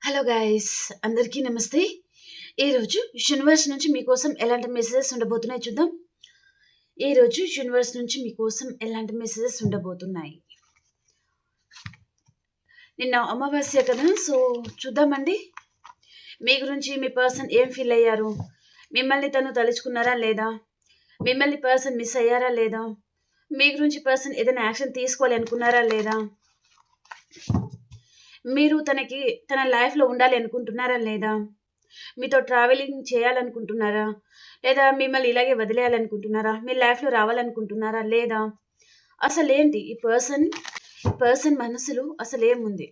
Hello guys, అందరికీ నమస్తే. ఈరోజు యూనివర్స్ నుంచి మీకోసం ఎలాంటి మెసేజెస్ ఉండబోతున్నాయి చూద్దాం. ఈరోజు యూనివర్స్ నుంచి మీకోసం ఎలాంటి మెసేజెస్ ఉండబోతున్నాయి. నిన్న అమావాస్య కదా, సో చూద్దామండి. మీ గురించి మీ పర్సన్ ఏం ఫీల్ అయ్యారు, మిమ్మల్ని తను తలుచుకున్నారా లేదా, మిమ్మల్ని పర్సన్ మిస్ అయ్యారా లేదా, మీ గురించి పర్సన్ ఏదైనా యాక్షన్ తీసుకోవాలి అనుకున్నారా లేదా, మీరు తన లైఫ్లో ఉండాలి అనుకుంటున్నారా లేదా, మీతో ట్రావెలింగ్ చేయాలనుకుంటున్నారా లేదా, మిమ్మల్ని ఇలాగే వదిలేయాలనుకుంటున్నారా, మీ లైఫ్లో రావాలనుకుంటున్నారా లేదా, అసలు ఏంటి ఈ పర్సన్ మనసులో అసలు ఏముంది,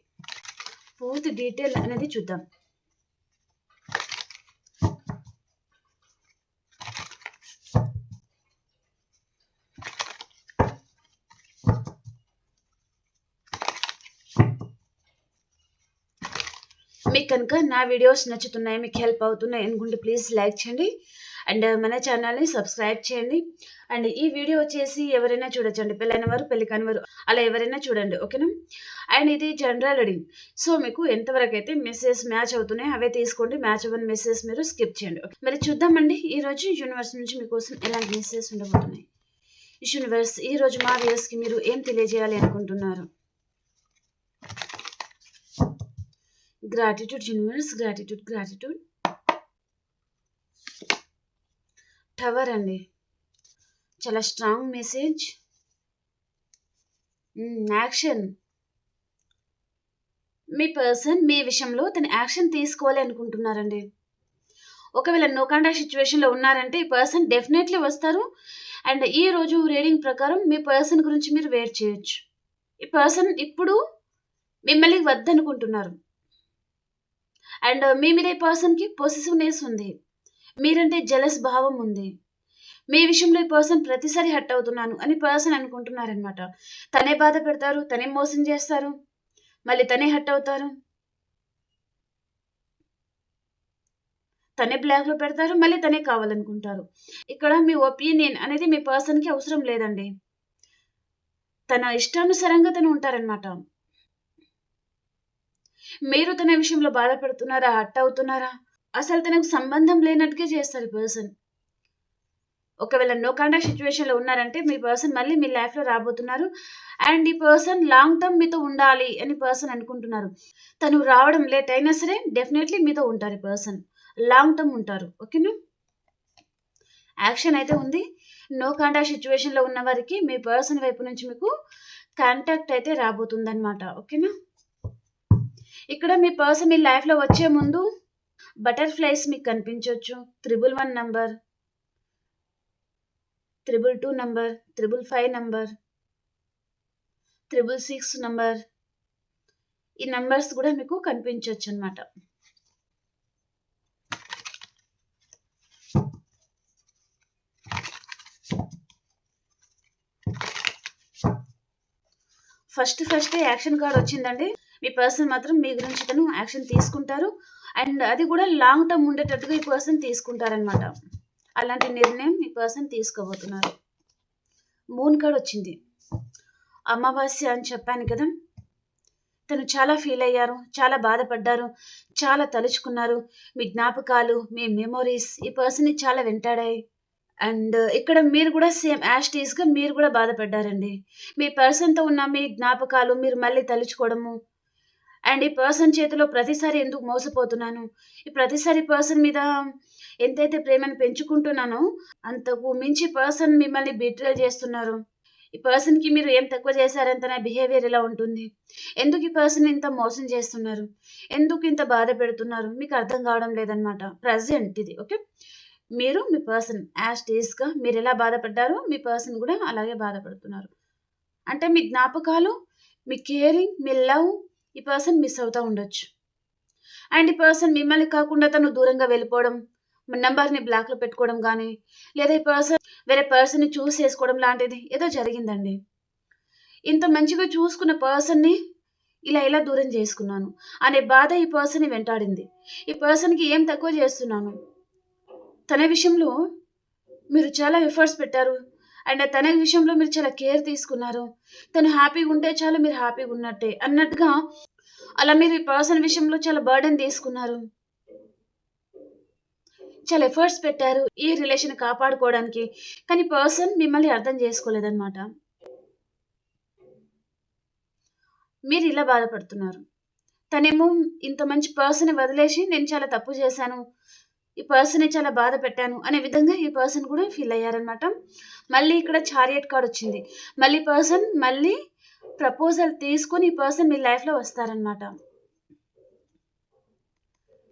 పూర్తి డీటెయిల్ అనేది చూద్దాం. మీకు కనుక నా వీడియోస్ నచ్చుతున్నాయి, మీకు హెల్ప్ అవుతున్నాయి అనుకుంటే ప్లీజ్ లైక్ చేయండి అండ్ మన ఛానల్ని సబ్స్క్రైబ్ చేయండి. అండ్ ఈ వీడియో వచ్చేసి ఎవరైనా చూడొచ్చండి, పెళ్ళైన వారు పెళ్లి కాని వారు అలా ఎవరైనా చూడండి, ఓకేనా. అండ్ ఇది జనరల్ రీడింగ్, సో మీకు ఎంతవరకు అయితే మెసేజ్ మ్యాచ్ అవుతున్నాయి అవే తీసుకోండి, మ్యాచ్ అవ్వని మెసేజ్ మీరు స్కిప్ చేయండి. మరి చూద్దామండి ఈరోజు యూనివర్స్ నుంచి మీకోసం ఎలాంటి మెసేజ్ ఉండబోతున్నాయి. యూనివర్స్ ఈరోజు మా వ్యూయర్స్కి మీరు ఏం తెలియజేయాలి అనుకుంటున్నారు. Gratitude universe, gratitude. టవర్ అండి, చాలా స్ట్రాంగ్ మెసేజ్. యాక్షన్, మీ పర్సన్ మీ విషయంలో తన యాక్షన్ తీసుకోవాలి అనుకుంటున్నారండి. ఒకవేళ నో కాంటాక్ట్ సిచ్యువేషన్లో ఉన్నారంటే ఈ పర్సన్ డెఫినెట్లీ వస్తారు. అండ్ ఈ రోజు రీడింగ్ ప్రకారం మీ పర్సన్ గురించి మీరు వెయిట్ చేయొచ్చు. ఈ పర్సన్ ఇప్పుడు మిమ్మల్ని వద్దనుకుంటున్నారు. అండ్ మీ మీద ఈ పర్సన్కి పొసెసివ్నెస్ ఉంది, మీరంటే జెలస్ భావం ఉంది. మీ విషయంలో ఈ పర్సన్ ప్రతిసారి హర్ట్ అవుతున్నాను అని పర్సన్ అనుకుంటున్నారనమాట. తనే బాధ పెడతారు, తనే మోసం చేస్తారు, మళ్ళీ తనే హర్ట్ అవుతారు, తనే బ్లాక్లో పెడతారు, మళ్ళీ తనే కావాలనుకుంటారు. ఇక్కడ మీ ఒపీనియన్ అనేది మీ పర్సన్కి అవసరం లేదండి. తన ఇష్టానుసారంగా తను ఉంటారనమాట. మీరు తన విషయంలో బాధపడుతున్నారా, హర్ట్ అవుతున్నారా, అసలు తనకు సంబంధం లేనట్టుగా చేస్తారు పర్సన్. ఒకవేళ నో కాంటాక్ట్ సిచ్యువేషన్లో ఉన్నారంటే మీ పర్సన్ మళ్ళీ మీ లైఫ్లో రాబోతున్నారు. అండ్ ఈ పర్సన్ లాంగ్ టర్మ్ మీతో ఉండాలి అని పర్సన్ అనుకుంటున్నారు. తను రావడం లేట్ అయినా సరే డెఫినెట్లీ మీతో ఉంటారు. ఈ పర్సన్ లాంగ్ టర్మ్ ఉంటారు, ఓకేనా. యాక్షన్ అయితే ఉంది. నో కాంటాక్ట్ సిచ్యువేషన్లో ఉన్న వారికి మీ పర్సన్ వైపు నుంచి మీకు కాంటాక్ట్ అయితే రాబోతుందన్నమాట, ఓకేనా. ఇక్కడ మీ పర్సన్ మీ లైఫ్లో వచ్చే ముందు బటర్ఫ్లైస్ మీకు కనిపించవచ్చు. 111 నంబర్, 222 నంబర్, 555 నంబర్, 666 నంబర్, ఈ నంబర్స్ కూడా మీకు కనిపించవచ్చు అనమాట. ఫస్ట్ యాక్షన్ కార్డ్ వచ్చిందండి. మీ పర్సన్ మాత్రం మీ గురించి తను యాక్షన్ తీసుకుంటారు. అండ్ అది కూడా లాంగ్ టర్మ్ ఉండేటట్టుగా ఈ పర్సన్ తీసుకుంటారనమాట. అలాంటి నిర్ణయం ఈ పర్సన్ తీసుకోబోతున్నారు. మూన్ కార్డ్ వచ్చింది. అమావాస్య అని చెప్పాను కదా, తను చాలా ఫీల్ అయ్యారు, చాలా బాధపడ్డారు, చాలా తలుచుకున్నారు. మీ జ్ఞాపకాలు, మీ మెమొరీస్ ఈ పర్సన్ని చాలా వెంటాడాయి. అండ్ ఇక్కడ మీరు కూడా సేమ్ యాస్టీస్గా మీరు కూడా బాధపడ్డారండి. మీ పర్సన్తో ఉన్న మీ జ్ఞాపకాలు మీరు మళ్ళీ తలుచుకోవడము. అండ్ ఈ పర్సన్ చేతిలో ప్రతిసారి ఎందుకు మోసపోతున్నాను, ఈ ప్రతిసారి పర్సన్ మీద ఎంతైతే ప్రేమను పెంచుకుంటున్నానో అంతకు మించి పర్సన్ మిమ్మల్ని బిట్రేల్ చేస్తున్నారు. ఈ పర్సన్కి మీరు ఏం తక్కువ చేశారని తన బిహేవియర్ ఎలా ఉంటుంది, ఎందుకు ఈ పర్సన్ ఇంత మోసం చేస్తున్నారు, ఎందుకు ఇంత బాధ పెడుతున్నారు, మీకు అర్థం కావడం లేదనమాట ప్రజెంట్ ఇది, ఓకే. మీరు మీ పర్సన్ యాస్టీస్గా మీరు ఎలా బాధపడ్డారో మీ పర్సన్ కూడా అలాగే బాధపడుతున్నారు. అంటే మీ జ్ఞాపకాలు, మీ కేరింగ్, మీ లవ్ ఈ పర్సన్ మిస్ అవుతూ ఉండొచ్చు. అండ్ ఈ పర్సన్ మిమ్మల్ని కాకుండా తను దూరంగా వెళ్ళిపోవడం, నెంబర్ని బ్లాక్లో పెట్టుకోవడం కానీ, లేదా ఈ పర్సన్ వేరే పర్సన్ని చూస్ చేసుకోవడం లాంటిది ఏదో జరిగిందండి. ఇంత మంచిగా చూసుకున్న పర్సన్ని ఇలా దూరం చేసుకున్నాను అనే బాధ ఈ పర్సన్ని వెంటాడింది. ఈ పర్సన్కి ఏం తక్కువ చేస్తున్నాను, తన విషయంలో మీరు చాలా ఎఫర్ట్స్ పెట్టారు. అండ్ తన విషయంలో మీరు చాలా కేర్ తీసుకున్నారు. తను హ్యాపీగా ఉంటే చాలు, మీరు హ్యాపీగా ఉన్నట్టే అన్నట్టుగా అలా మీరు ఈ పర్సన్ విషయంలో చాలా బర్డెన్ తీసుకున్నారు. చాలా ఎఫర్ట్స్ పెట్టారు ఈ రిలేషన్ కాపాడుకోవడానికి. కానీ పర్సన్ మిమ్మల్ని అర్థం చేసుకోలేదన్నమాట. మీరిలా బాధపడుతున్నారు. తనేమో ఇంత మంచి పర్సన్‌ని వదిలేసి నేను చాలా తప్పు చేశాను. ఈ పర్సన్‌ని చాలా బాధ పెట్టాను అనే విధంగా ఈ పర్సన్ కూడా ఫీల్ అయ్యారన్నమాట. మళ్ళీ ఇక్కడ చారియట్ కార్డ్ వచ్చింది. మళ్ళీ ప్రపోజల్ తీసుకొని ఈ పర్సన్ మీ లైఫ్‌లో వస్తారన్నమాట.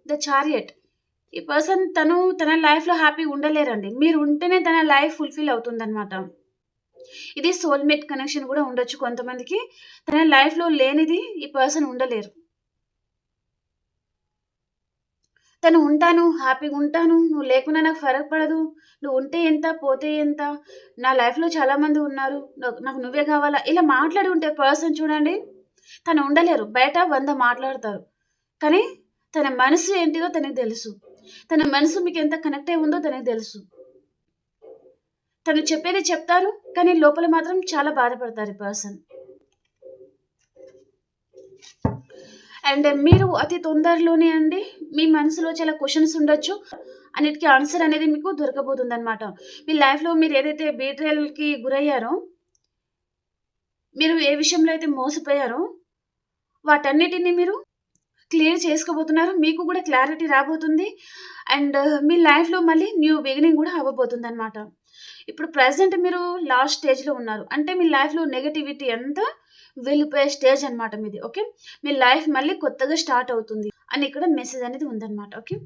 The chariot. ఈ పర్సన్ తన లైఫ్‌లో హ్యాపీగా ఉండలేరండి. మీరు ఉంటేనే తన లైఫ్ ఫుల్‌ఫిల్ అవుతుందన్నమాట. ఇది సోల్‌మేట్ కనెక్షన్ కూడా ఉండొచ్చు కొంతమందికి. తన లైఫ్‌లో లేనిది ఈ పర్సన్ ఉండలేరు. తను ఉంటాను, హ్యాపీగా ఉంటాను. నువ్వు లేకున్నా నాకు ఫరక్ పడదు. నువ్వు ఉంటే ఎంత, పోతే ఎంత? నా లైఫ్‌లో చాలామంది ఉన్నారు. నాకు నువ్వే కావాలా? ఇలా మాట్లాడి ఉంటే పర్సన్ చూడండి, తను ఉండలేరు. బయట 100 మాట్లాడతారు. కానీ తన మనసు ఏంటిదో తనకి తెలుసు. తన మనసు మీకెంత కనెక్ట్ అయి ఉందో తనకి తెలుసు. తను చెప్పేది చెప్తారు. కానీ లోపల మాత్రం చాలా బాధపడతారు ఈ పర్సన్. అండ్ మీరు అతి తొందరలోనే అండి మీ మనసులో చాలా క్వెషన్స్ ఉండొచ్చు. అన్నిటికి ఆన్సర్ అనేది మీకు దొరకబోతుందన్నమాట. మీ లైఫ్‌లో మీరు ఏదైతే బీట్రేయల్‌కి గురయ్యారో, మీరు ఏ విషయంలో అయితే మోసపోయారో, వాటన్నిటిని మీరు క్లియర్ చేసుకోబోతున్నారు. మీకు కూడా క్లారిటీ రాబోతుంది. అండ్ మీ లైఫ్‌లో మళ్ళీ న్యూ బిగినింగ్ కూడా అవ్వబోతుందన్నమాట. ఇప్పుడు ప్రెజెంట్ మీరు లాస్ట్ స్టేజ్‌లో ఉన్నారు. అంటే మీ లైఫ్‌లో నెగటివిటీ అంతా వెళ్ళిపోయే స్టేజ్ అన్నమాట మీది. ఓకే. మీ లైఫ్ మళ్ళీ కొత్తగా స్టార్ట్ అవుతుంది అని ఇక్కడ మెసేజ్ అనేది ఉందన్నమాట. Okay.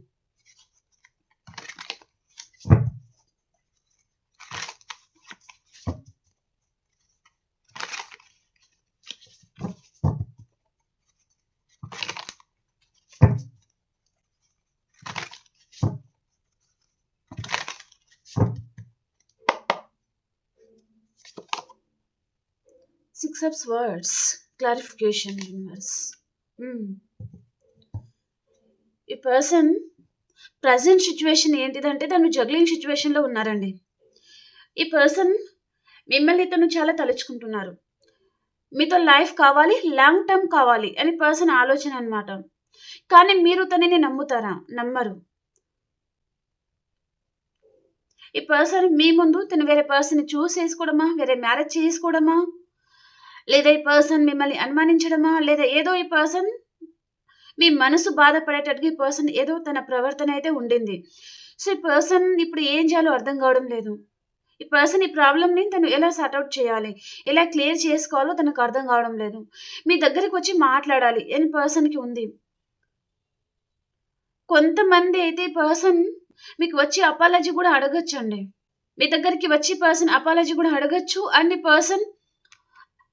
Six of swords clarification universe. ఈ పర్సన్ ప్రెజెంట్ సిచ్యువేషన్ ఏంటిదంటే తను జగ్లింగ్ సిచ్యువేషన్‌లో ఉన్నారండి. ఈ పర్సన్ మిమ్మల్ని తను చాలా తలుచుకుంటున్నారు. మీతో లైఫ్ కావాలి, లాంగ్ టర్మ్ కావాలి అని పర్సన్ ఆలోచన అన్నమాట. కానీ మీరు తనని నమ్ముతారా? నమ్మరు. ఈ పర్సన్ మీ ముందు తను వేరే పర్సన్‌ని చేసుకోవడమా? వేరే మ్యారేజ్ చేసుకోవడమా? లేదా ఈ పర్సన్ మిమ్మల్ని అనుమానించడమా? లేదా ఏదో ఈ పర్సన్ మీ మనసు బాధపడేటట్టుగా ఈ పర్సన్ ఏదో తన ప్రవర్తన అయితే ఉండింది. సో, ఈ పర్సన్ ఇప్పుడు ఏం చేయాలో అర్థం కావడం లేదు. ఈ పర్సన్ ఈ ప్రాబ్లమ్‌ని తను ఎలా సార్ట్ ఔట్ చేయాలి? ఎలా క్లియర్ చేసుకోవాలో తనకు అర్థం కావడం లేదు. మీ దగ్గరికొచ్చి మాట్లాడాలి అని పర్సన్‌కి ఉంది. కొంతమంది అయితే ఈ పర్సన్ మీకు వచ్చి అపాలజీ కూడా అడగొచ్చండి. మీ దగ్గరికి వచ్చి పర్సన్ అపాలజీ కూడా అడగొచ్చు. అండ్ ఈ పర్సన్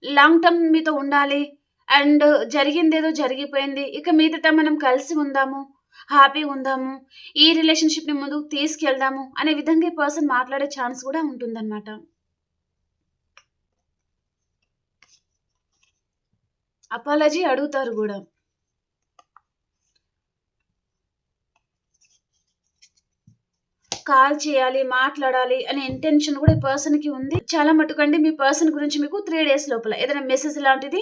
లాంగ్ టర్మ్ మీతో ఉండాలి. అండ్ జరిగిందేదో జరిగిపోయింది. ఇక మీదట మనం కలిసి ఉందాము. హ్యాపీగా ఉందాము. ఈ రిలేషన్‌షిప్‌ని ముందుకు తీసుకెళ్దాము అనే విధంగా ఈ పర్సన్ మాట్లాడే ఛాన్స్ కూడా ఉంటుందన్నమాట. అపాలజీ అడుగుతారు గూడా. కాల్ చేయాలి, మాట్లాడాలి అనే ఇంటెన్షన్ కూడా ఈ పర్సన్‌కి ఉంది. చాలా మటుకండి మీ పర్సన్ గురించి మీకు 3 డేస్ లోపల ఏదైనా మెసేజ్ లాంటిది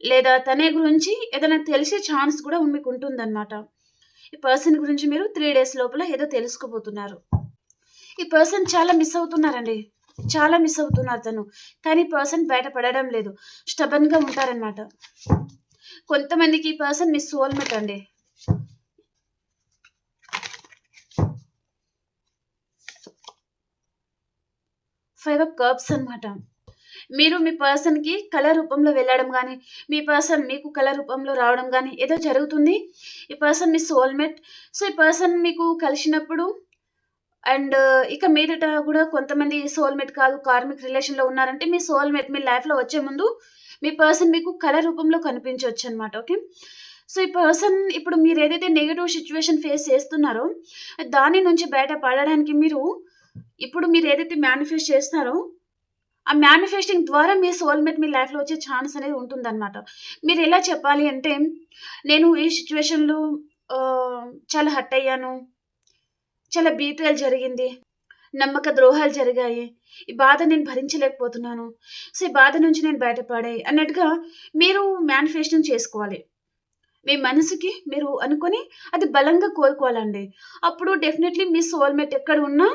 లేదా తనే గురించి ఏదైనా తెలిసే ఛాన్స్ కూడా మీకుంటుందన్నమాట. ఈ పర్సన్ గురించి మీరు 3 డేస్ లోపల ఏదో తెలుసుకోబోతున్నారు. ఈ పర్సన్ చాలా మిస్ అవుతున్నారండి. చాలా మిస్ అవుతున్నారు తను. కానీ ఈ పర్సన్ బయట పడడం లేదు. స్టబర్న్‌గా ఉంటారన్నమాట. కొంతమందికి ఈ పర్సన్ మీ సోల్‌మేట్ అండి. ఫైవ్ ఆఫ్ కప్స్ అన్నమాట. మీరు మీ పర్సన్‌కి కల రూపంలో వెళ్ళడం గానీ, మీ పర్సన్ మీకు కల రూపంలో రావడం గానీ ఏదో జరుగుతుంది. ఈ పర్సన్ మీ సోల్‌మేట్. సో, ఈ పర్సన్ మీకు కలిసినప్పుడు అండ్ ఇక మీదట గూడా కొంతమంది సోల్‌మేట్ కాదు, కార్మిక్ రిలేషన్‌లో ఉన్నారంటే మీ సోల్‌మేట్ మీ లైఫ్‌లో వచ్చే ముందు మీ పర్సన్ మీకు కల రూపంలో కనిపించొచ్చన్నమాట. ఓకే. సో, ఈ పర్సన్ ఇప్పుడు మీరేదైతే నెగెటివ్ సిట్యుయేషన్ ఫేస్ చేస్తున్నారో, దాని నుంచి బయట పడడానికి ఇప్పుడు మీరేదైతే మేనిఫెస్ట్ చేస్తున్నారో ఆ మేనిఫెస్టింగ్ ద్వారా మీ సోల్‌మేట్ మీ లైఫ్‌లో వచ్చే ఛాన్స్ అనేది ఉంటుందన్నమాట. మీరెలా చెప్పాలి అంటే, నేను ఈ సిట్యుయేషన్‌లో చాలా హర్ట్ అయ్యాను. చాలా బీట్రేయల్ జరిగింది. నమ్మక ద్రోహాలు జరిగాయి. ఈ బాధ నేను భరించలేకపోతున్నాను. సో, ఈ బాధ నుంచి నేను బయటపడాలి అన్నట్టుగా మీరు మేనిఫెస్టింగ్ చేసుకోవాలి. మీ మనసుకి మీరు అనుకొని అది బలంగా కోరుకోవాలండి. అప్పుడు డెఫినెట్‌లీ మీ సోల్‌మేట్ ఎక్కడ ఉన్నా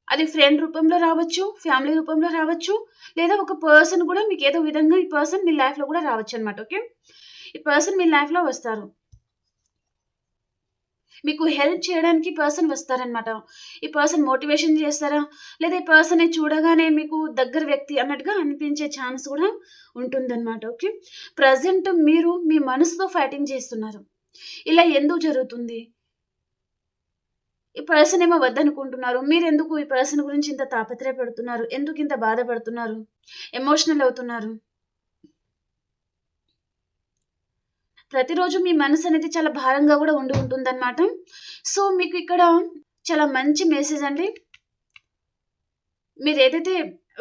అది ఫ్రెండ్ రూపంలో రావచ్చు, ఫ్యామిలీ రూపంలో రావచ్చు, లేదా ఒక పర్సన్ కూడా మీకు ఏదో విధంగా ఈ పర్సన్ మీ లైఫ్‌లో కూడా రావచ్చనమాట. ఓకే. ఈ పర్సన్ మీ లైఫ్‌లో వస్తారు. మీకు హెల్ప్ చేయడానికి పర్సన్ వస్తారనమాట. ఈ పర్సన్ మోటివేషన్ చేస్తారా? లేదా ఈ పర్సన్‌ని చూడగానే మీకు దగ్గర వ్యక్తి అన్నట్టుగా అనిపించే ఛాన్స్ కూడా ఉంటుందనమాట. ఓకే. ప్రెజెంట్ మీరు మీ మనసుతో ఫైటింగ్ చేస్తున్నారు. ఇలా ఎందుకు జరుగుతుంది? ఈ పర్సన్ ఏమో వద్దనుకుంటున్నారు. మీరెందుకు ఈ పర్సన్ గురించి ఇంత తాపత్రయపడుతున్నారు? ఎందుకింత బాధపడుతున్నారు? ఎమోషనల్ అవుతున్నారు? ప్రతిరోజు మీ మనసనేది చాలా భారంగా గూడా ఉంటుందనమాట. సో, మీకు ఇక్కడ చాలా మంచి మెసేజ్ అండి. మీరేదైతే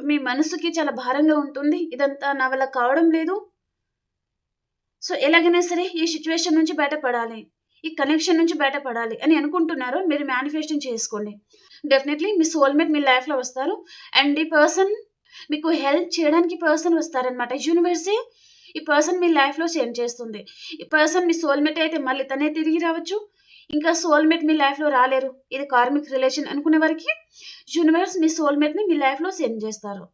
మీ మనసుకి చాలా భారంగా ఉంటుంది. ఇదంతా నా వల్ల కావడం లేదు. సో, ఎలాగైనా సరే ఈ సిట్యుయేషన్ నుంచి బయటపడాలి. ఈ కనెక్షన్ నుంచి బయటపడాలి అని అనుకుంటున్నారో మీరు మేనిఫెస్టింగ్ చేసుకోండి. డెఫినెట్‌లీ మీ సోల్‌మేట్ మీ లైఫ్‌లో వస్తారు. అండ్ ఈ పర్సన్ మీకు హెల్ప్ చేయడానికి పర్సన్ వస్తారనమాట. యూనివర్సే ఈ పర్సన్ మీ లైఫ్‌లో సెండ్ చేస్తుంది. ఈ పర్సన్ మీ సోల్‌మేట్ అయితే మళ్ళీ తనే తిరిగి రావచ్చు. ఇంకా సోల్‌మేట్ మీ లైఫ్‌లో రాలేరు. ఇది కార్మిక్ రిలేషన్ అనుకునే వారికి యూనివర్స్ మీ సోల్‌మేట్‌ని మీ లైఫ్‌లో సెండ్ చేస్తారు.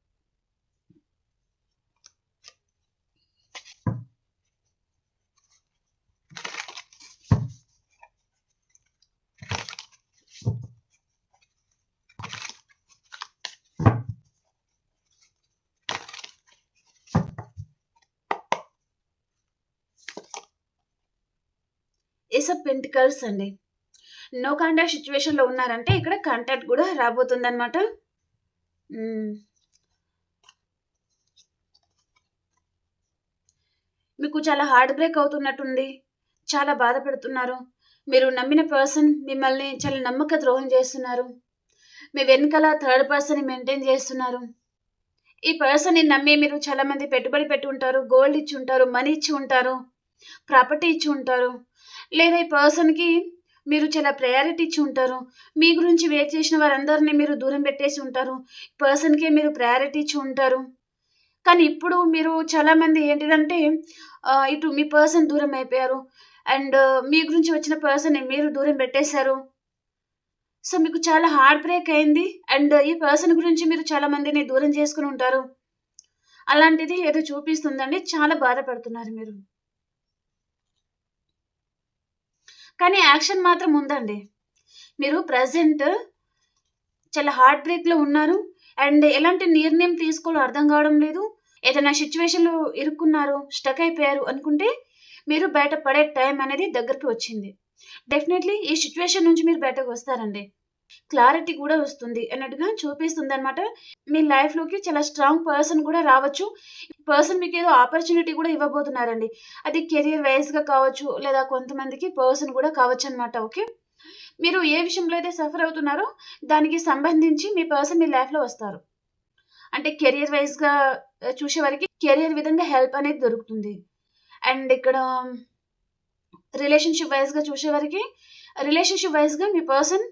ఏస్ ఆఫ్ పెంటికల్స్ అండి. నో కాంటాక్ట్ సిట్యుయేషన్‌లో ఉన్నారంటే ఇక్కడ కాంటాక్ట్ గూడా రాబోతుందనమాట. హ్మ్. మీకు చాలా హార్ట్ బ్రేక్ అవుతున్నట్టుంది. చాలా బాధపడుతున్నారు. మీరు నమ్మిన పర్సన్ మిమ్మల్ని చాలా నమ్మక ద్రోహం చేస్తున్నారు. మీ వెనకాల థర్డ్ పర్సన్‌ని మెయింటైన్ చేస్తున్నారు. ఈ పర్సన్‌ని నమ్మి మీరు చాలా మంది పెట్టుబడి పెట్టి ఉంటారు. గోల్డ్ ఇచ్చి ఉంటారు. మనీ ఇచ్చి ఉంటారు. ప్రాపర్టీ ఇచ్చి ఉంటారు. లేదా ఈ పర్సన్‌కి మీరు చాలా ప్రయారిటీ ఇచ్చి ఉంటారు. మీ గురించి వెయిట్ చేసిన వారందరిని మీరు దూరం పెట్టేసి ఉంటారు. పర్సన్‌కే మీరు ప్రయారిటీ ఇచ్చి ఉంటారు. కానీ ఇప్పుడు మీరు చాలామంది ఏంటిదంటే ఇటు మీ పర్సన్ దూరం అయిపోయారు. అండ్ మీ గురించి వచ్చిన పర్సన్‌ని మీరు దూరం పెట్టేశారు. సో, మీకు చాలా హార్ట్ బ్రేక్ అయింది. అండ్ ఈ పర్సన్ గురించి మీరు చాలా మందిని దూరం చేసుకొని ఉంటారు. అలాంటిది ఏదో చూపిస్తుందండి. చాలా బాధపడుతున్నారు మీరు. కానీ యాక్షన్ మాత్రం ఉందండి. మీరు ప్రెజెంట్ చాలా హార్ట్ బ్రేక్‌లో ఉన్నారు. అండ్ ఎలాంటి నిర్ణయం తీసుకోవాలో అర్థం కావడం లేదు. ఏదైనా సిట్యుయేషన్‌లో ఇరుక్కున్నారు, స్టక్ అయిపోయారు అనుకుంటే మీరు బయట పడే టైం అనేది దగ్గరికి వచ్చింది. డెఫినైట్‌లీ ఈ సిట్యుయేషన్ నుంచి మీరు బయటకు వస్తారండి. క్లారిటీ కూడా వస్తుంది అన్నట్టుగా చూపిస్తుందనమాట. మీ లైఫ్‌లోకి చాలా స్ట్రాంగ్ పర్సన్ కూడా రావచ్చు. పర్సన్ మీకేదో ఆపర్చునిటీ కూడా ఇవ్వబోతున్నారండి. అది కెరియర్ వైస్‌గా కావచ్చు, లేదా కొంతమందికి పర్సన్ కూడా కావచ్చనమాట. ఓకే. మీరు ఏ విషయంలో అయితే సఫర్ అవుతున్నారో దానికి సంబంధించి మీ పర్సన్ మీ లైఫ్‌లో వస్తారు. అంటే కెరియర్ వైస్‌గా చూసేవారికి కెరియర్ విధంగా హెల్ప్ అనేది దొరుకుతుంది. అండ్ ఇక్కడ రిలేషన్‌షిప్ వైస్‌గా మీ పర్సన్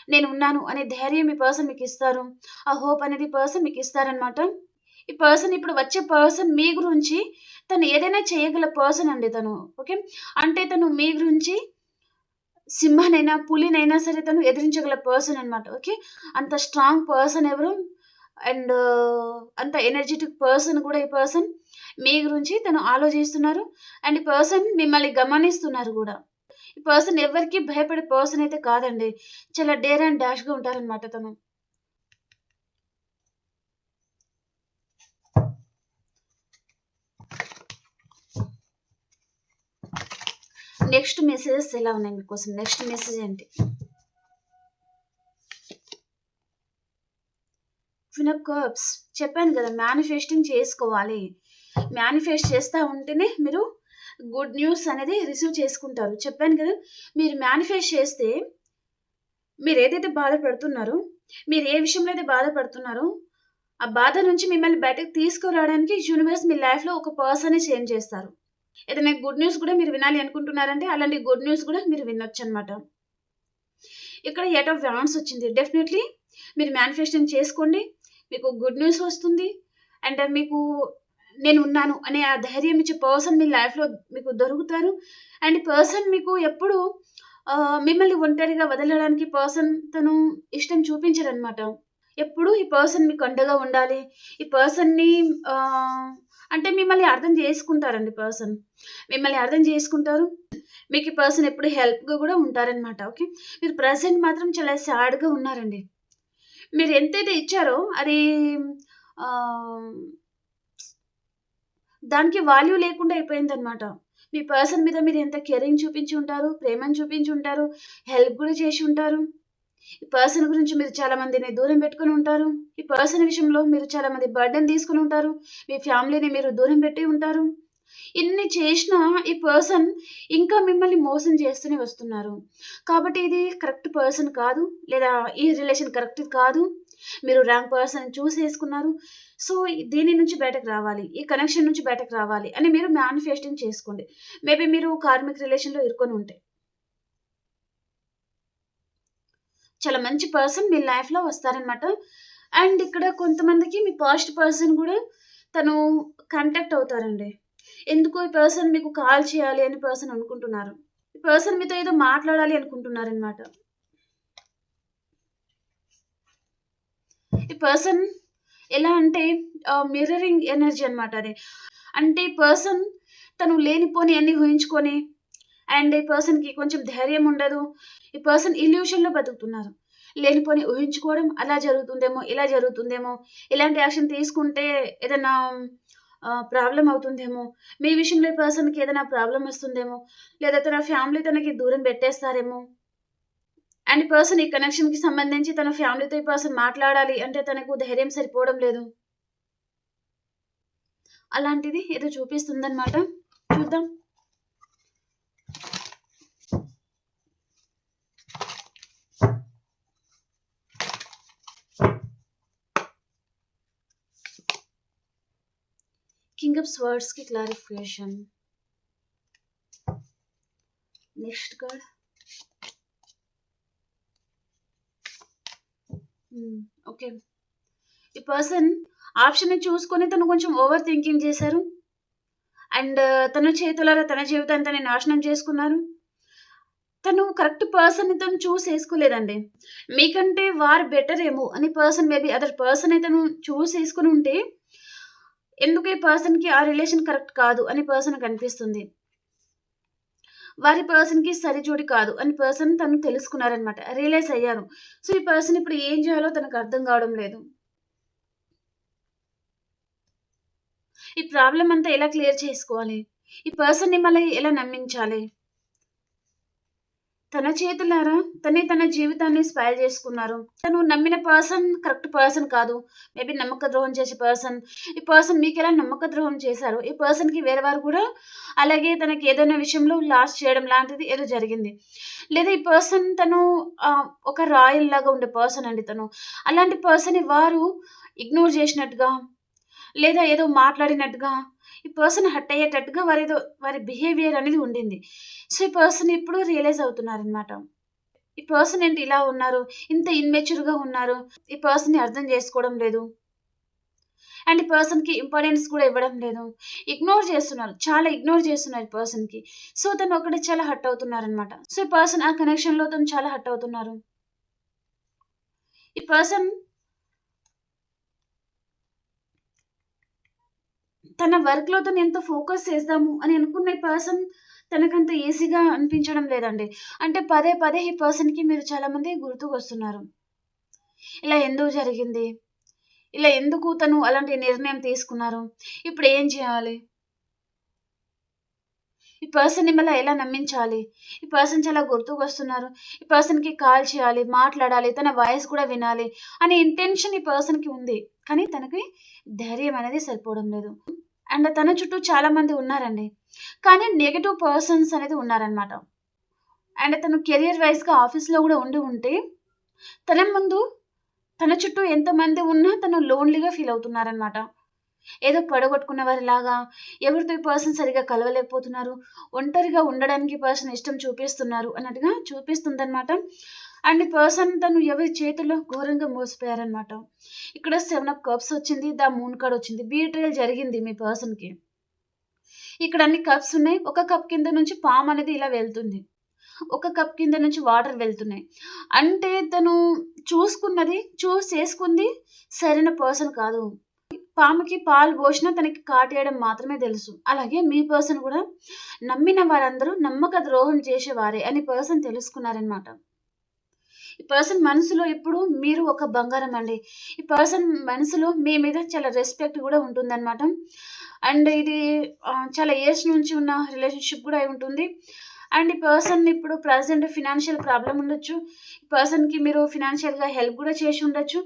నేనున్నాను అనే ధైర్యం మీ పర్సన్ మీకిస్తారు. ఆ హోప్ అనేది పర్సన్ మీకిస్తారనమాట. ఈ పర్సన్ ఇప్పుడు వచ్చే పర్సన్ మీ గురించి తను ఏదైనా చేయగల పర్సన్ అండి తను. ఓకే. అంటే తను మీ గురించి సింహానైనా, పులినైనా సరే తను ఎదిరించగల పర్సన్ అనమాట. ఓకే. అంత స్ట్రాంగ్ పర్సన్ ఎవరు అండ్ అంత ఎనర్జిటిక్ పర్సన్ కూడా ఈ పర్సన్ మీ గురించి తను ఆలోచిస్తున్నారు. అండ్ ఈ పర్సన్ మిమ్మల్ని గమనిస్తున్నారు గూడా. ఈ పర్సన్ ఎవరికీ భయపడే పర్సన్ అయితే కాదండి. చాలా డేర్ అండ్ డాష్‌గా ఉంటారనమాట తను. నెక్స్ట్ మెసేజెస్ ఎలా ఉన్నాయి మీకోసం? నెక్స్ట్ మెసేజ్ ఏంటి? క్వీన్ ఆఫ్ కప్స్ చెప్పాను గదా! మేనిఫెస్టింగ్ చేసుకోవాలి. మేనిఫెస్ట్ చేస్తా ఉంటేనే మీరు గుడ్ న్యూస్ అనేది రిసీవ్ చేసుకుంటారు. చెప్పాను గదా! మీరు మేనిఫెస్ట్ చేస్తే మీరేదైతే బాధపడుతున్నారో, మీరు ఏ విషయంలో అయితే బాధపడుతున్నారో, ఆ బాధ నుంచి మిమ్మల్ని బయటకి తీసుకురావడానికి యూనివర్స్ మీ లైఫ్‌లో ఒక పర్సన్‌ని చేంజ్ చేస్తారు. ఏదైనా గుడ్ న్యూస్ కూడా మీరు వినాలి అనుకుంటున్నారంటే, అలాంటి గుడ్ న్యూస్ కూడా మీరు వినొచ్చనమాట. ఇక్కడ ఎయిట్ ఆఫ్ వాండ్స్ వచ్చింది. డెఫినెట్‌లీ మీరు మేనిఫెస్టింగ్ చేసుకోండి. మీకు గుడ్ న్యూస్ వస్తుంది. అండ్ మీకు నేనున్నాను అనే ఆ ధైర్యం ఇచ్చే పర్సన్ మీ లైఫ్‌లో మీకు దొరుకుతారు. అండ్ పర్సన్ మీకు ఎప్పుడు మిమ్మల్ని ఒంటరిగా వదలడానికి పర్సన్ తను ఇష్టం చూపించరనమాట. ఎప్పుడు ఈ పర్సన్ మీకు అండగా ఉండాలి. ఈ పర్సన్‌ని ఆహ్, అంటే మిమ్మల్ని అర్థం చేసుకుంటారండి పర్సన్. మిమ్మల్ని అర్థం చేసుకుంటారు. మీకు ఈ పర్సన్ ఎప్పుడు హెల్ప్‌గా గూడా ఉంటారనమాట. ఓకే. మీరు ప్రెజెంట్ మాత్రం చాలా సాడ్‌గా ఉన్నారండి. మీరు ఎంతైతే ఇచ్చారో అది ఆహ్, దానికి వాల్యూ లేకుండా అయిపోయిందనమాట. మీ పర్సన్ మీద మీరు ఎంత కేరింగ్ చూపించి ఉంటారు, ప్రేమను చూపించి ఉంటారు, హెల్ప్ గూడా చేసి ఉంటారు. ఈ పర్సన్ గురించి మీరు చాలా మందిని దూరం పెట్టుకొని ఉంటారు. ఈ పర్సన్ విషయంలో మీరు చాలా మంది బర్డెన్ తీసుకొని ఉంటారు. మీ ఫ్యామిలీని మీరు దూరం పెట్టి ఉంటారు. ఇన్ని చేషినా ఈ పర్సన్ ఇంకా మిమ్మల్ని మోసం చేస్తూనే వస్తున్నారు. కాబట్టి ఇది కరెక్ట్ పర్సన్ కాదు. లేదా ఈ రిలేషన్ కరెక్ట్ కాదు. మీరు రాంగ్ పర్సన్ చూజ్ చేసుకున్నారు. సో, దీని నుంచి బయటకు రావాలి. ఈ కనెక్షన్ నుంచి బయటకు రావాలి అని మీరు మేనిఫెస్టింగ్ చేసుకోండి. మేబీ మీరు కార్మిక్ రిలేషన్‌లో ఇరుక్కొని ఉంటే. చాలా మంచి పర్సన్ మీ లైఫ్‌లో వస్తారనమాట. అండ్ ఇక్కడ కొంతమందికి మీ పాస్ట్ పర్సన్ గూడా తను కాంటాక్ట్ అవుతారండి. ఎందుకో ఈ పర్సన్ మీకు కాల్ చేయాలి అని పర్సన్ అనుకుంటున్నారు. ఈ పర్సన్ మీతో ఏదో మాట్లాడాలి అనుకుంటున్నారనమాట. ఈ పర్సన్ ఎలా అంటే మిర్రరింగ్ ఎనర్జీ అనమాట అది. అంటే ఈ పర్సన్ తను లేనిపోని అన్నీ ఊహించుకొని అండ్ ఈ పర్సన్‌కి కొంచెం ధైర్యం ఉండదు. ఈ పర్సన్ ఇల్యూషన్‌లో బతుకుతున్నారు. లేనిపోని ఊహించుకోవడం అలా జరుగుతుందేమో, ఇలా జరుగుతుందేమో, ఇలాంటి యాక్షన్ తీసుకుంటే ఏదన్నా ప్రాబ్లమ్ అవుతుందేమో, మీ విషయంలో ఈ పర్సన్‌కి ఏదైనా ప్రాబ్లమ్ వస్తుందేమో, లేదా తన ఫ్యామిలీ తనకి దూరం పెట్టేస్తారేమో. అండ్ ఈ పర్సన్ ఈ కనెక్షన్‌కి సంబంధించి తన ఫ్యామిలీతో ఈ పర్సన్ మాట్లాడాలి అంటే తనకు ధైర్యం సరిపోవడం లేదు. అలాంటిది ఏదో చూపిస్తుందనమాట. చూద్దాం. కింగ్ ఆఫ్ స్వర్డ్స్‌కి క్లారిఫికేషన్. Next card. ఓకే. ఈ పర్సన్ ఆప్షన్‌ని చూసుకొని తను కొంచెం ఓవర్ థింకింగ్ చేశారు. అండ్ తన చేతులారా తన జీవితాన్ని తను నాశనం చేసుకున్నారు. తను కరెక్ట్ పర్సన్‌ని తను చూస్ చేసుకోలేదండి. మీకంటే వారు బెటర్ ఏమో అని పర్సన్ మేబీ అదర్ పర్సన్ అయితే తను చూస్ చేసుకొని ఉంటే, ఎందుకు ఈ పర్సన్‌కి ఆ రిలేషన్ కరెక్ట్ కాదు అని పర్సన్‌కి అనిపిస్తుంది. వారి పర్సన్‌కి సరిజోడి కాదు అని పర్సన్ తను తెలుసుకున్నారనమాట. రియలైజ్ అయ్యారు. సో, ఈ పర్సన్ ఇప్పుడు ఏం చేయాలో తనకు అర్థం కావడం లేదు. ఈ ప్రాబ్లమ్ అంతా ఎలా క్లియర్ చేసుకోవాలి? ఈ పర్సన్‌ని మళ్ళీ ఎలా నమ్మించాలి? తన చేతులారా తనే తన జీవితాన్ని స్పాయిల్ చేసుకున్నారు. తను నమ్మిన పర్సన్ కరెక్ట్ పర్సన్ కాదు. మేబీ నమ్మక ద్రోహం చేసే పర్సన్. ఈ పర్సన్ మీకెలా నమ్మక ద్రోహం చేశారో, ఈ పర్సన్‌కి వేరే వారు కూడా అలాగే తనకి ఏదైనా విషయంలో లాస్ చేయడం లాంటిది ఏదో జరిగింది. లేదా ఈ పర్సన్ తను ఒక రాయల్ లాగా ఉండే పర్సన్ అండి తను. అలాంటి పర్సన్‌ని వారు ఇగ్నోర్ చేసినట్టుగా, లేదా ఏదో మాట్లాడినట్టుగా, ఈ పర్సన్ హర్ట్ అయ్యేటట్టుగా వారి బిహేవియర్ అనేది ఉండింది. సో, ఈ పర్సన్ ఇప్పుడు రియలైజ్ అవుతున్నారనమాట. ఈ పర్సన్ ఏంటి ఇలా ఉన్నారు? ఇంత ఇమ్మెచ్యూర్‌గా ఉన్నారు. ఈ పర్సన్‌ని అర్థం చేసుకోవడం లేదు. అండ్ ఈ పర్సన్‌కి ఇంపార్టెన్స్ కూడా ఇవ్వడం లేదు. ఇగ్నోర్ చేస్తున్నారు. చాలా ఇగ్నోర్ చేస్తున్నారు ఈ పర్సన్‌కి. సో, తను ఒక్కడే చాలా హర్ట్ అవుతున్నారనమాట. సో, ఈ పర్సన్ ఆ కనెక్షన్‌లో తను చాలా హర్ట్ అవుతున్నారు. ఈ పర్సన్ తన వర్క్‌లో తను ఎంత ఫోకస్ చేద్దాము అని అనుకున్న ఈ పర్సన్ తనకంత ఈజీగా అనిపించడం లేదండి. అంటే పదే పదే ఈ పర్సన్‌కి మీరు చాలామంది గుర్తుకొస్తున్నారు. ఇలా ఎందుకు జరిగింది? ఇలా ఎందుకు తను అలాంటి నిర్ణయం తీసుకున్నారు? ఇప్పుడు ఏం చేయాలి? ఈ పర్సన్‌ని మళ్ళా ఎలా నమ్మించాలి? ఈ పర్సన్ చాలా గుర్తుకొస్తున్నారు. ఈ పర్సన్‌కి కాల్ చేయాలి, మాట్లాడాలి, తన వాయిస్ కూడా వినాలి అనే ఇంటెన్షన్ ఈ పర్సన్‌కి ఉంది. కానీ తనకి ధైర్యం అనేది సరిపోవడం లేదు. అండ్ తన చుట్టూ చాలా మంది ఉన్నారండి. కానీ నెగెటివ్ పర్సన్స్ అనేది ఉన్నారనమాట. అండ్ తను కెరియర్ వైస్‌గా ఆఫీస్‌లో గూడా ఉంటే, తన ముందు తన చుట్టూ ఎంతమంది ఉన్నా తను లోన్‌లీగా ఫీల్ అవుతున్నారనమాట. ఏదో పడగొట్టుకున్న వారిలాగా ఎవరితో ఈ పర్సన్ సరిగ్గా కలవలేకపోతున్నారు. ఒంటరిగా ఉండడానికి పర్సన్ ఇష్టం చూపిస్తున్నారు అన్నట్టుగా చూపిస్తుందనమాట. అండ్ ఈ పర్సన్ తను ఎవరి చేతుల్లో ఘోరంగా మోసపోయారనమాట. ఇక్కడ 7 ఆఫ్ కప్స్ వచ్చింది. ద మూన్ కార్డ్ వచ్చింది. బీట్రేయల్ జరిగింది మీ పర్సన్‌కి. ఇక్కడ అన్ని కప్స్ ఉన్నాయి. ఒక కప్ కింద నుంచి పాము అనేది ఇలా వెళ్తుంది. ఒక కప్ కింద నుంచి వాటర్ వెళ్తున్నాయి. అంటే తను చూస్ చేసుకుంది సరైన పర్సన్ కాదు. పాముకి పాలు పోషినా తనకి కాటేయడం మాత్రమే తెలుసు. అలాగే మీ పర్సన్ కూడా నమ్మిన వారందరూ నమ్మక ద్రోహం చేసేవారే అని పర్సన్ తెలుసుకున్నారనమాట. ఈ పర్సన్ మనసులో ఇప్పుడు మీరు ఒక బంగారం అండి. ఈ పర్సన్ మనసులో మీ మీద చాలా రెస్పెక్ట్ కూడా ఉంటుందనమాట. అండ్ ఇది చాలా ఇయర్స్ నుంచి ఉన్న రిలేషన్‌షిప్ కూడా అయి ఉంటుంది. అండ్ ఈ పర్సన్ ఇప్పుడు ప్రెజెంట్ ఫినాన్షియల్ ప్రాబ్లమ్ ఉండొచ్చు. ఈ పర్సన్‌కి మీరు ఫినాన్షియల్‌గా హెల్ప్ కూడా చేసి ఉండొచ్చు.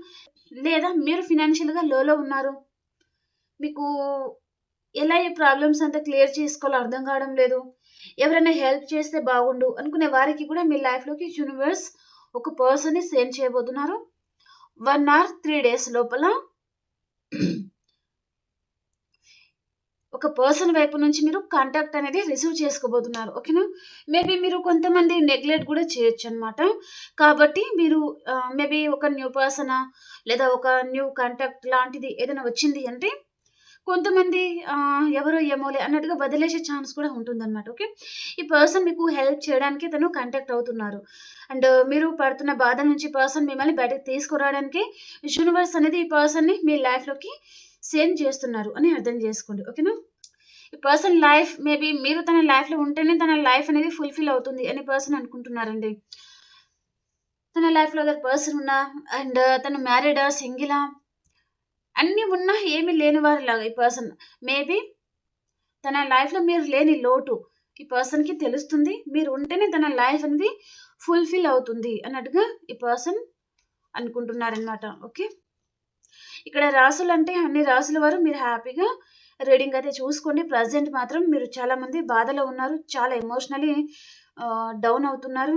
లేదా మీరు ఫినాన్షియల్‌గా లోలో ఉన్నారు. మీకు ఎలా ఈ ప్రాబ్లమ్స్ అంతా క్లియర్ చేసుకోవాలో అర్థం కావడం లేదు. ఎవరైనా హెల్ప్ చేస్తే బాగుండు అనుకునే వారికి కూడా మీ లైఫ్‌లోకి యూనివర్స్ ఒక పర్సన్‌ని సెండ్ చేయబోతున్నారు. 1 ఆర్ 3 డేస్ లోపల ఒక పర్సన్ వైపు నుంచి మీరు కాంటాక్ట్ అనేది రిసీవ్ చేసుకోబోతున్నారు. ఓకేనా? మేబీ మీరు కొంతమంది నెగ్లెక్ట్ కూడా చేయొచ్చనమాట. కాబట్టి మీరు మేబీ ఒక న్యూ పర్సనా లేదా ఒక న్యూ కాంటాక్ట్ లాంటిది ఏదైనా వచ్చింది అంటే కొంతమంది ఎవరో ఏమోలే అన్నట్టుగా వదిలేసే ఛాన్స్ కూడా ఉంటుందన్నమాట. ఓకే. ఈ పర్సన్ మీకు హెల్ప్ చేయడానికి తను కాంటాక్ట్ అవుతున్నారు. అండ్ మీరు పడుతున్న బాధ నుంచి పర్సన్ మిమ్మల్ని బయటకు తీసుకురావడానికి యూనివర్స్ అనేది ఈ పర్సన్‌ని మీ లైఫ్‌లోకి సెండ్ చేస్తున్నారు అని అర్థం చేసుకోండి. ఓకేనా? ఈ పర్సన్ లైఫ్ మేబీ మీరు తన లైఫ్‌లో ఉంటేనే తన లైఫ్ అనేది ఫుల్‌ఫిల్ అవుతుంది అని పర్సన్ అనుకుంటున్నారండి. తన లైఫ్‌లో అదర్ పర్సన్ ఉన్నా అండ్ తను మ్యారీడా? సింగిలా? అన్నీ ఉన్నా ఏమీ లేని వారిలాగా ఈ పర్సన్. మేబీ తన లైఫ్‌లో మీరు లేని లోటు ఈ పర్సన్‌కి తెలుస్తుంది. మీరు ఉంటేనే తన లైఫ్ అనేది ఫుల్‌ఫిల్ అవుతుంది అన్నట్టుగా ఈ పర్సన్ అనుకుంటున్నారనమాట. ఓకే. ఇక్కడ రాసులంటే అన్ని రాసుల వారు మీరు హ్యాపీగా రీడింగ్ అయితే చూసుకోండి. ప్రెజెంట్ మాత్రం మీరు చాలామంది బాధలో ఉన్నారు. చాలా ఎమోషనల్లీ డౌన్ అవుతున్నారు.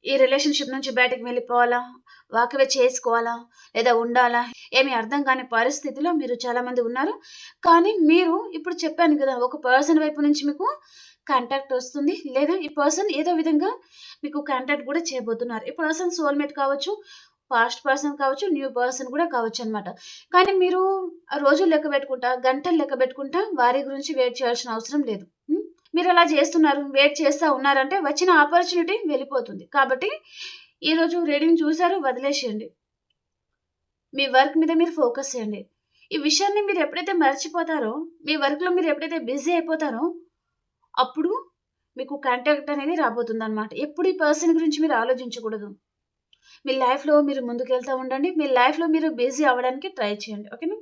ఈ రిలేషన్‌షిప్ నుంచి బయటకి వెళ్ళిపోవాలా? వాక్ అవే చేసుకోవాలా? లేదా ఉండాలా? ఏమి అర్థం కాని పరిస్థితిలో మీరు చాలామంది ఉన్నారు. కానీ మీరు ఇప్పుడు చెప్పాను కదా! ఒక పర్సన్ వైపు నుంచి మీకు కాంటాక్ట్ వస్తుంది. లేదా ఈ పర్సన్ ఏదో విధంగా మీకు కాంటాక్ట్ కూడా చేయబోతున్నారు. ఈ పర్సన్ సోల్‌మేట్ కావచ్చు, పాస్ట్ పర్సన్ కావచ్చు, న్యూ పర్సన్ కూడా కావచ్చనమాట. కానీ మీరు రోజులు లెక్క పెట్టుకుంటా, గంటలు లెక్క పెట్టుకుంటా వారి గురించి వెయిట్ చేయాల్సిన అవసరం లేదు. మీరలా చేస్తున్నారు. వెయిట్ చేస్తా ఉన్నారంటే వచ్చిన ఆపర్చునిటీ వెళ్ళిపోతుంది. కాబట్టి ఈరోజు రీడింగ్ చూసారు వదిలేసేయండి. మీ వర్క్ మీద మీరు ఫోకస్ చేయండి. ఈ విషయాన్ని మీరు ఎప్పుడైతే మర్చిపోతారో, మీ వర్క్‌లో మీరు ఎప్పుడైతే బిజీ అయిపోతారో, అప్పుడు మీకు కాంటాక్ట్ అనేది రాబోతుందనమాట. ఎప్పుడు ఈ పర్సన్ గురించి మీరు ఆలోచించకూడదు. మీ లైఫ్‌లో మీరు ముందుకెళ్తా ఉండండి. మీ లైఫ్‌లో మీరు బిజీ అవ్వడానికి ట్రై చేయండి. ఓకేనా?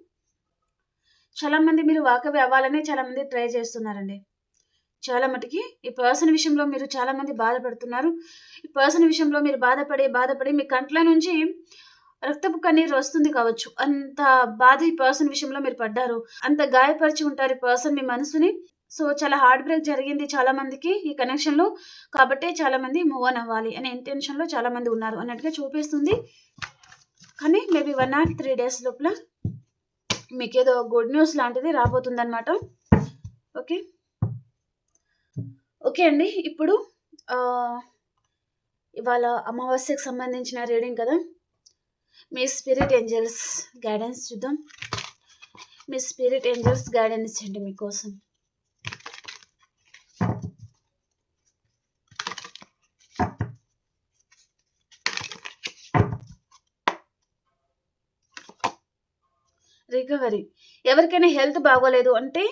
చాలామంది మీరు వాకవే అవ్వాలని చాలామంది ట్రై చేస్తున్నారండి. చాలా మటికి ఈ పర్సన్ విషయంలో మీరు చాలామంది బాధపడుతున్నారు. ఈ పర్సన్ విషయంలో మీరు బాధపడి మీ కంట్లో నుంచి రక్తపు కన్నీరు వస్తుంది కావచ్చు. అంత బాధ ఈ పర్సన్ విషయంలో మీరు పడ్డారు. అంత గాయపరిచి ఉంటారు ఈ పర్సన్ మీ మనసుని. సో, చాలా హార్ట్ బ్రేక్ జరిగింది చాలా మందికి ఈ కనెక్షన్‌లో. కాబట్టే చాలామంది మూవ్ ఆన్ అవ్వాలి అనే ఇంటెన్షన్‌లో చాలామంది ఉన్నారు అన్నట్టుగా చూపిస్తుంది. కానీ మేబీ 1 ఆర్ 3 డేస్ లోపల మీకేదో గుడ్ న్యూస్ లాంటిది రాబోతుందనమాట. ఓకే. ఓకే అండి. ఇప్పుడు ఇవాళ అమావాస్యకు సంబంధించిన రీడింగ్ కదా! మీ స్పిరిట్ ఏంజెల్స్ గైడెన్స్ చూద్దాం. మీ స్పిరిట్ ఏంజెల్స్ గైడెన్స్ ఇచ్చేయండి మీకోసం. రికవరీ. ఎవరికైనా హెల్త్ బాగోలేదు అంటే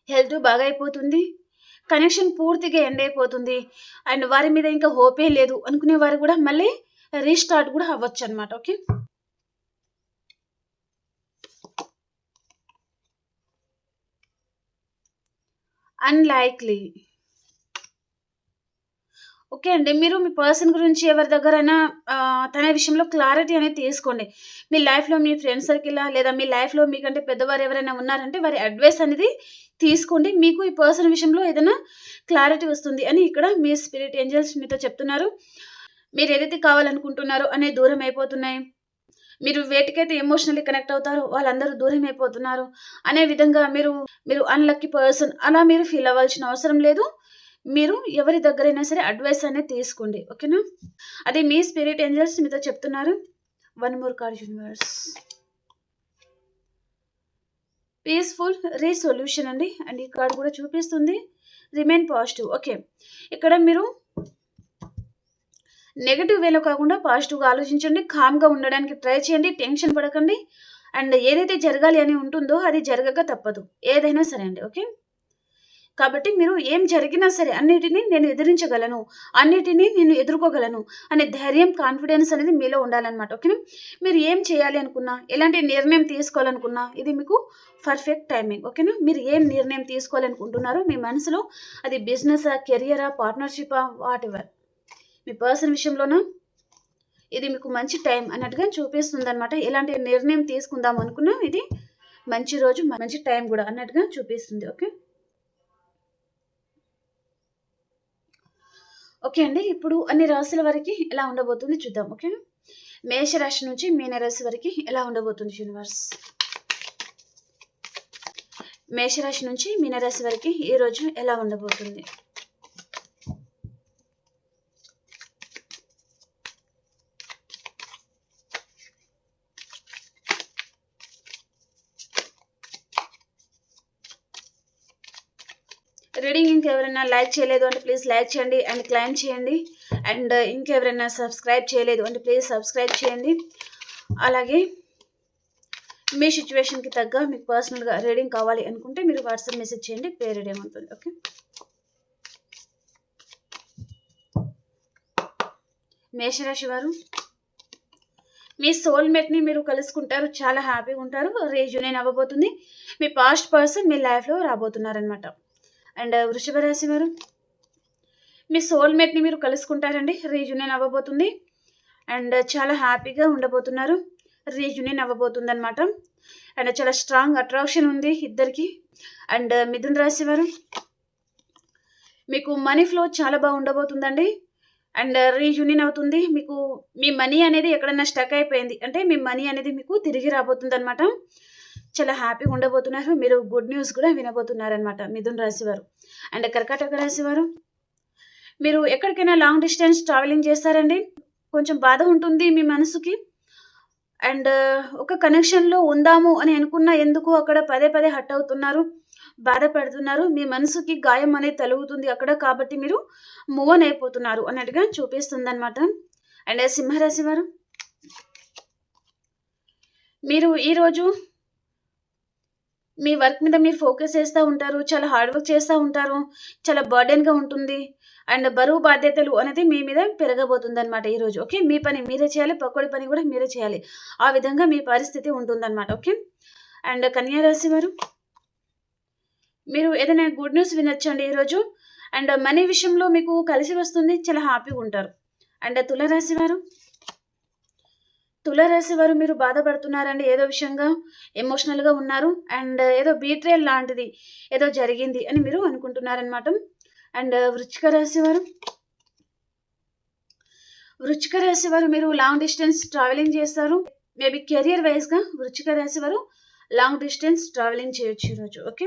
హెల్త్ బాగా అయిపోతుంది. కనెక్షన్ పూర్తిగా ఎండ్ అయిపోతుంది. అండ్ వారి మీద ఇంకా హోపే లేదు అనుకునే వారు కూడా మళ్ళీ రీస్టార్ట్ కూడా అవ్వొచ్చనమాట. ఓకే. అన్‌లైక్లీ. ఓకే అండి. మీరు మీ పర్సన్ గురించి ఎవరి దగ్గరైనా తన విషయంలో క్లారిటీ అనేది తీసుకోండి. మీ లైఫ్‌లో మీ ఫ్రెండ్ సర్కిలా లేదా మీ లైఫ్‌లో మీకంటే పెద్దవారు ఎవరైనా ఉన్నారంటే వారి అడ్వైస్ అనేది తీసుకోండి. మీకు ఈ పర్సన్ విషయంలో ఏదైనా క్లారిటీ వస్తుంది అని ఇక్కడ మీ స్పిరిట్ ఏంజెల్స్ మీతో చెప్తున్నారు. మీరు ఏదైతే కావాలనుకుంటున్నారో అనే దూరం అయిపోతున్నాయి. మీరు వేటికైతే ఎమోషనల్లీ కనెక్ట్ అవుతారో వాళ్ళందరూ దూరం అయిపోతున్నారు. అనే విధంగా మీరు అన్‌లక్కీ పర్సన్ అలా మీరు ఫీల్ అవ్వాల్సిన అవసరం లేదు. మీరు ఎవరి దగ్గరైనా సరే అడ్వైస్ అనేది తీసుకోండి. ఓకేనా? అదే మీ స్పిరిట్ ఏంజెల్స్ మీతో చెప్తున్నారు. One more card universe. Peaceful resolution అండి. అండ్ ఈ కార్డ్ కూడా చూపిస్తుంది రిమైన్ పాజిటివ్. ఓకే, ఇక్కడ మీరు నెగటివ్ వేలో కాకుండా పాజిటివ్గా ఆలోచించండి. కామ్గా ఉండడానికి ట్రై చేయండి. టెన్షన్ పడకండి. అండ్ ఏదైతే జరగాలి అని ఉంటుందో అది జరగక తప్పదు, ఏదైనా సరే అండి. ఓకే, కాబట్టి మీరు ఏం జరిగినా సరే అన్నిటినీ నేను ఎదిరించగలను, అన్నిటినీ నేను ఎదుర్కోగలను అనే ధైర్యం, కాన్ఫిడెన్స్ అనేది మీలో ఉండాలన్నమాట. ఓకేనా? మీరు ఏం చేయాలి అనుకున్నా, ఎలాంటి నిర్ణయం తీసుకోవాలనుకున్నా ఇది మీకు పర్ఫెక్ట్ టైమింగ్. ఓకేనా? మీరు ఏం నిర్ణయం తీసుకోవాలనుకుంటున్నారో మీ మనసులో, అది బిజినెసా, కెరియరా, పార్ట్నర్షిపా, వాట్ ఎవర్, మీ పర్సన్ విషయంలోనా ఇది మీకు మంచి టైం అన్నట్టుగా చూపిస్తుంది అనమాట. ఎలాంటి నిర్ణయం తీసుకుందాం అనుకున్నా ఇది మంచి రోజు, మంచి టైం కూడా అన్నట్టుగా చూపిస్తుంది. ఓకే ఓకే అండి, ఇప్పుడు అన్ని రాశుల వరకు ఎలా ఉండబోతుంది చూద్దాం. ఓకేనా? మేషరాశి నుంచి మీనరాశి వరకు ఎలా ఉండబోతుంది యూనివర్స్. మేషరాశి నుంచి మీనరాశి వరకు ఈ రోజు ఎలా ఉండబోతుంది. రీడింగ్ ఇంకెవరైనా లైక్ చేయలేదు అంటే ప్లీజ్ లైక్ చేయండి అండ్ క్లైమ్ చేయండి. అండ్ ఇంకెవరైనా సబ్స్క్రైబ్ చేయలేదు అంటే ప్లీజ్ సబ్స్క్రైబ్ చేయండి. అలాగే మీ సిచ్యువేషన్కి తగ్గ మీకు పర్సనల్గా రీడింగ్ కావాలి అనుకుంటే మీరు వాట్సాప్ మెసేజ్ చేయండి, పేరు ఏమవుతుంది. ఓకే, మేషరాశి వారు మీ సోల్మేట్ని మీరు కలుసుకుంటారు, చాలా హ్యాపీగా ఉంటారు, రీయూనియన్ అవ్వబోతుంది. మీ పాస్ట్ పర్సన్ మీ లైఫ్లో రాబోతున్నారనమాట. అండ్ వృషభ రాశి వారు మీ సోల్మేట్ని మీరు కలుసుకుంటారండి, రీయూనియన్ అవ్వబోతుంది. అండ్ చాలా హ్యాపీగా ఉండబోతున్నారు, రీయూనియన్ అవ్వబోతుంది అనమాట. అండ్ చాలా స్ట్రాంగ్ అట్రాక్షన్ ఉంది ఇద్దరికి. అండ్ మిథున రాశి వారు మీకు మనీ ఫ్లో చాలా బాగా ఉండబోతుందండి. అండ్ రీయూనియన్ అవుతుంది. మీకు మీ మనీ అనేది ఎక్కడన్నా స్టక్ అయిపోయింది అంటే మీ మనీ అనేది మీకు తిరిగి రాబోతుంది అనమాట. చాలా హ్యాపీగా ఉండబోతున్నారు. మీరు గుడ్ న్యూస్ కూడా వినబోతున్నారనమాట మిథున రాశి వారు. అండ్ కర్కాటక రాశి వారు మీరు ఎక్కడికైనా లాంగ్ డిస్టెన్స్ ట్రావెలింగ్ చేస్తారండి, కొంచెం బాధ ఉంటుంది మీ మనసుకి. అండ్ ఒక కనెక్షన్లో ఉందాము అని అనుకున్నా ఎందుకు అక్కడ పదే పదే హట్ అవుతున్నారు, బాధపడుతున్నారు, మీ మనసుకి గాయం అనేది తలుగుతుంది అక్కడ, కాబట్టి మీరు మూవ్ ఆన్ అయిపోతున్నారు అన్నట్టుగా చూపిస్తుంది అనమాట. అండ్ సింహరాశి వారు మీరు ఈరోజు మీ వర్క్ మీద మీరు ఫోకస్ చేస్తూ ఉంటారు, చాలా హార్డ్ వర్క్ చేస్తూ ఉంటారు, చాలా బర్డెన్గా ఉంటుంది. అండ్ బరువు బాధ్యతలు అనేది మీ మీద పెరగబోతుంది అనమాట ఈరోజు. ఓకే, మీ పని మీరే చేయాలి, పక్కడి పని కూడా మీరే చేయాలి, ఆ విధంగా మీ పరిస్థితి ఉంటుందన్నమాట. ఓకే, అండ్ కన్యా రాశి వారు మీరు ఏదైనా గుడ్ న్యూస్ వినొచ్చండి ఈరోజు. అండ్ మనీ విషయంలో మీకు కలిసి వస్తుంది, చాలా హ్యాపీగా ఉంటారు. అండ్ తులారాశి వారు మీరు బాధపడుతున్నారండి, ఏదో విషయంగా ఎమోషనల్గా ఉన్నారు. అండ్ ఏదో బీట్రేల్ లాంటిది ఏదో జరిగింది అని మీరు అనుకుంటున్నారనమాట. అండ్ వృశ్చిక రాశి వారు మీరు లాంగ్ డిస్టెన్స్ ట్రావెలింగ్ చేస్తారు. మేబీ కెరియర్ వైజ్గా వృశ్చిక రాశి వారు లాంగ్ డిస్టెన్స్ ట్రావెలింగ్ చేయొచ్చు ఈరోజు. ఓకే,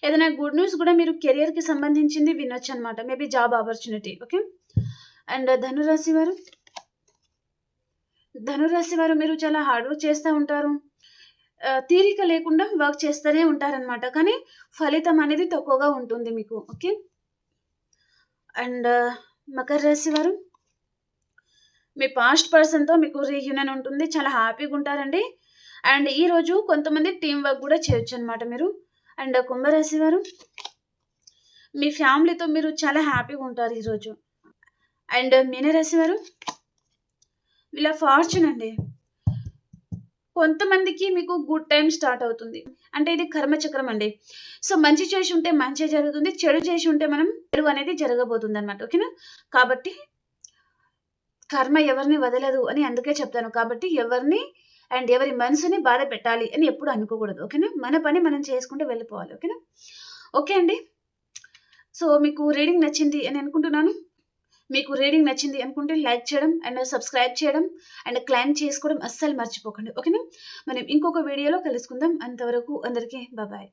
ఏదైనా గుడ్ న్యూస్ కూడా మీరు కెరియర్కి సంబంధించింది వినొచ్చు అనమాట, maybe job opportunity. Okay, and ధనురాశి వారు మీరు చాలా హార్డ్ వర్క్ చేస్తూ ఉంటారు, తీరిక లేకుండా వర్క్ చేస్తూనే ఉంటారనమాట, కానీ ఫలితం అనేది తక్కువగా ఉంటుంది మీకు. ఓకే, అండ్ మకర రాశి వారు మీ పాస్ట్ పర్సన్తో మీకు రీయూనియన్ ఉంటుంది, చాలా హ్యాపీగా ఉంటారండి. అండ్ ఈరోజు కొంతమంది టీం వర్క్ కూడా చేయొచ్చు అనమాట మీరు. అండ్ కుంభరాశి వారు మీ ఫ్యామిలీతో మీరు చాలా హ్యాపీగా ఉంటారు ఈరోజు. అండ్ మీనరాశి వారు ఇలా ఫార్చ్యూన్ అండి, కొంతమందికి మీకు గుడ్ టైం స్టార్ట్ అవుతుంది, అంటే ఇది కర్మచక్రం అండి. సో మంచి చేసి ఉంటే మంచి జరుగుతుంది, చెడు చేసి ఉంటే మనం చెడు అనేది జరగబోతుంది అనమాట. ఓకేనా, కాబట్టి కర్మ ఎవరిని వదలదు అని అందుకే చెప్తాను. కాబట్టి ఎవరిని అండ్ ఎవరి మనసుని బాధ పెట్టాలి అని ఎప్పుడు అనుకోకూడదు. ఓకేనా, మన పని మనం చేసుకుంటూ వెళ్ళిపోవాలి. ఓకేనా, ఓకే అండి. సో మీకు రీడింగ్ నచ్చింది అని అనుకుంటున్నాను. మీకు రీడింగ్ నచ్చింది అనుకుంటే లైక్ చేయడం అండ్ సబ్స్క్రైబ్ చేయడం అండ్ క్లైమ్ చేసుకోవడం అస్సలు మర్చిపోకండి. ఓకేనా, మనం ఇంకొక వీడియోలో కలుసుకుందాం. అంతవరకు అందరికీ బాయ్.